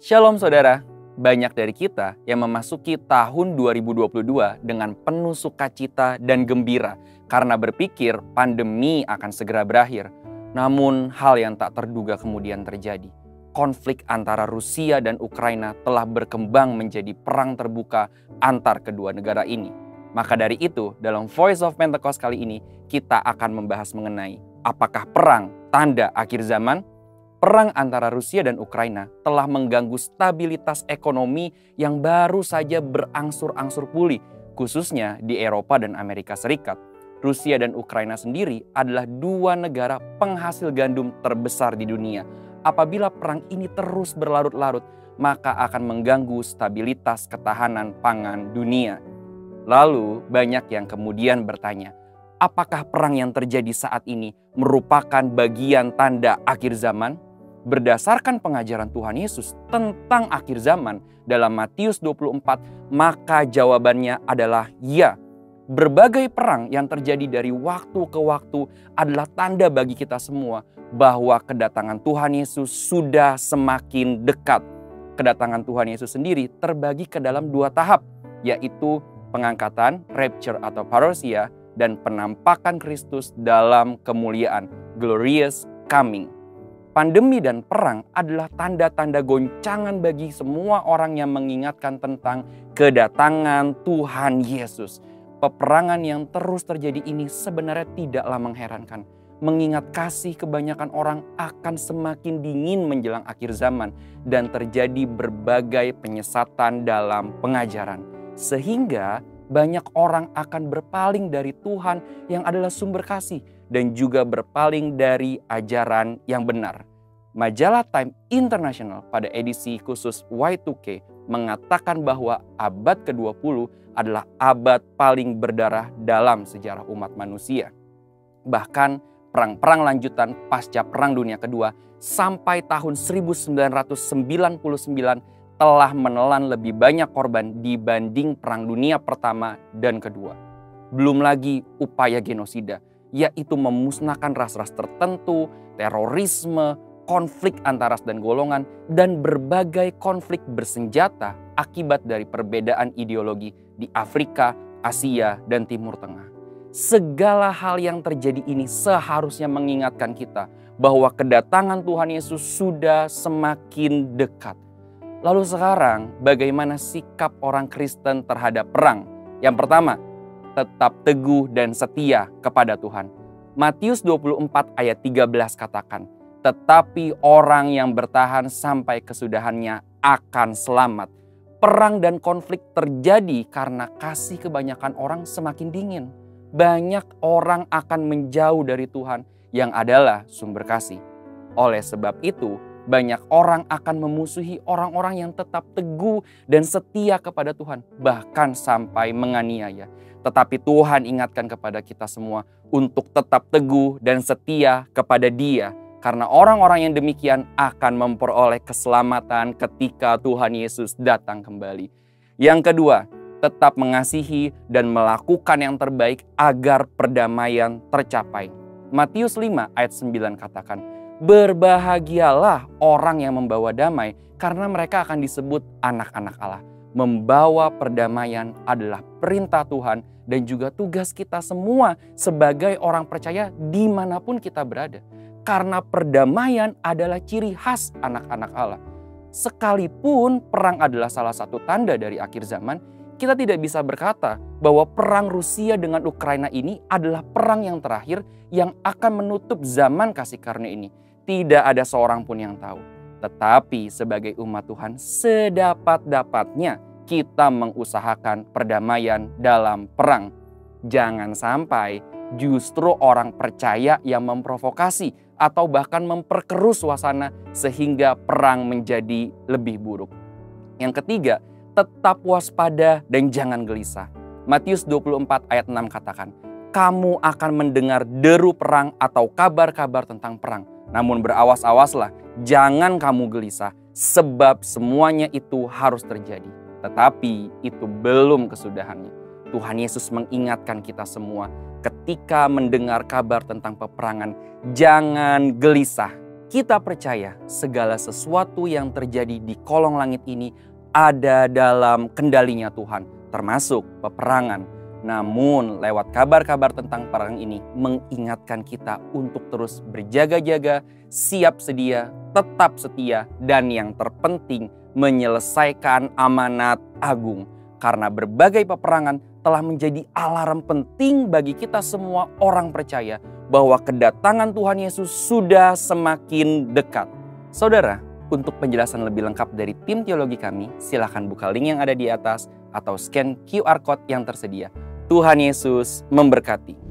Shalom saudara, banyak dari kita yang memasuki tahun 2022 dengan penuh sukacita dan gembira karena berpikir pandemi akan segera berakhir. Namun hal yang tak terduga kemudian terjadi. Konflik antara Rusia dan Ukraina telah berkembang menjadi perang terbuka antar kedua negara ini. Maka dari itu, dalam Voice of Pentecost kali ini, kita akan membahas mengenai apakah perang tanda akhir zaman? Perang antara Rusia dan Ukraina telah mengganggu stabilitas ekonomi yang baru saja berangsur-angsur pulih, khususnya di Eropa dan Amerika Serikat. Rusia dan Ukraina sendiri adalah dua negara penghasil gandum terbesar di dunia. Apabila perang ini terus berlarut-larut, maka akan mengganggu stabilitas ketahanan pangan dunia. Lalu banyak yang kemudian bertanya, apakah perang yang terjadi saat ini merupakan bagian tanda akhir zaman? Berdasarkan pengajaran Tuhan Yesus tentang akhir zaman dalam Matius 24, maka jawabannya adalah ya. Berbagai perang yang terjadi dari waktu ke waktu adalah tanda bagi kita semua bahwa kedatangan Tuhan Yesus sudah semakin dekat. Kedatangan Tuhan Yesus sendiri terbagi ke dalam dua tahap, yaitu pengangkatan, rapture atau parousia, dan penampakan Kristus dalam kemuliaan, glorious coming. Pandemi dan perang adalah tanda-tanda goncangan bagi semua orang yang mengingatkan tentang kedatangan Tuhan Yesus. Peperangan yang terus terjadi ini sebenarnya tidaklah mengherankan, mengingat kasih kebanyakan orang akan semakin dingin menjelang akhir zaman dan terjadi berbagai penyesatan dalam pengajaran. Sehingga banyak orang akan berpaling dari Tuhan yang adalah sumber kasih dan juga berpaling dari ajaran yang benar. Majalah Time International pada edisi khusus Y2K mengatakan bahwa abad ke-20 adalah abad paling berdarah dalam sejarah umat manusia. Bahkan perang-perang lanjutan pasca Perang Dunia Kedua sampai tahun 1999 telah menelan lebih banyak korban dibanding Perang Dunia Pertama dan Kedua. Belum lagi upaya genosida, yaitu memusnahkan ras-ras tertentu, terorisme, konflik antar ras dan golongan, dan berbagai konflik bersenjata akibat dari perbedaan ideologi di Afrika, Asia, dan Timur Tengah. Segala hal yang terjadi ini seharusnya mengingatkan kita bahwa kedatangan Tuhan Yesus sudah semakin dekat. Lalu sekarang bagaimana sikap orang Kristen terhadap perang? Yang pertama, tetap teguh dan setia kepada Tuhan. Matius 24 ayat 13 katakan, tetapi orang yang bertahan sampai kesudahannya akan selamat. Perang dan konflik terjadi karena kasih kebanyakan orang semakin dingin. Banyak orang akan menjauh dari Tuhan yang adalah sumber kasih. Oleh sebab itu, banyak orang akan memusuhi orang-orang yang tetap teguh dan setia kepada Tuhan, bahkan sampai menganiaya. Tetapi Tuhan ingatkan kepada kita semua untuk tetap teguh dan setia kepada Dia, karena orang-orang yang demikian akan memperoleh keselamatan ketika Tuhan Yesus datang kembali. Yang kedua, tetap mengasihi dan melakukan yang terbaik agar perdamaian tercapai. Matius 5 ayat 9 katakan, berbahagialah orang yang membawa damai karena mereka akan disebut anak-anak Allah. Membawa perdamaian adalah perintah Tuhan dan juga tugas kita semua sebagai orang percaya dimanapun kita berada. Karena perdamaian adalah ciri khas anak-anak Allah. Sekalipun perang adalah salah satu tanda dari akhir zaman, kita tidak bisa berkata bahwa perang Rusia dengan Ukraina ini adalah perang yang terakhir yang akan menutup zaman kasih karunia ini. Tidak ada seorang pun yang tahu. Tetapi sebagai umat Tuhan, sedapat-dapatnya kita mengusahakan perdamaian dalam perang. Jangan sampai justru orang percaya yang memprovokasi atau bahkan memperkeruh suasana sehingga perang menjadi lebih buruk. Yang ketiga, tetap waspada dan jangan gelisah. Matius 24 ayat 6 katakan, kamu akan mendengar deru perang atau kabar-kabar tentang perang. Namun berawas-awaslah, jangan kamu gelisah, sebab semuanya itu harus terjadi. Tetapi itu belum kesudahannya. Tuhan Yesus mengingatkan kita semua ketika mendengar kabar tentang peperangan, jangan gelisah. Kita percaya segala sesuatu yang terjadi di kolong langit ini ada dalam kendalinya Tuhan, termasuk peperangan. Namun lewat kabar-kabar tentang perang ini mengingatkan kita untuk terus berjaga-jaga, siap sedia, tetap setia, dan yang terpenting menyelesaikan amanat agung. Karena berbagai peperangan telah menjadi alarm penting bagi kita semua orang percaya bahwa kedatangan Tuhan Yesus sudah semakin dekat. Saudara, untuk penjelasan lebih lengkap dari tim teologi kami, silakan buka link yang ada di atas atau scan QR Code yang tersedia. Tuhan Yesus memberkati.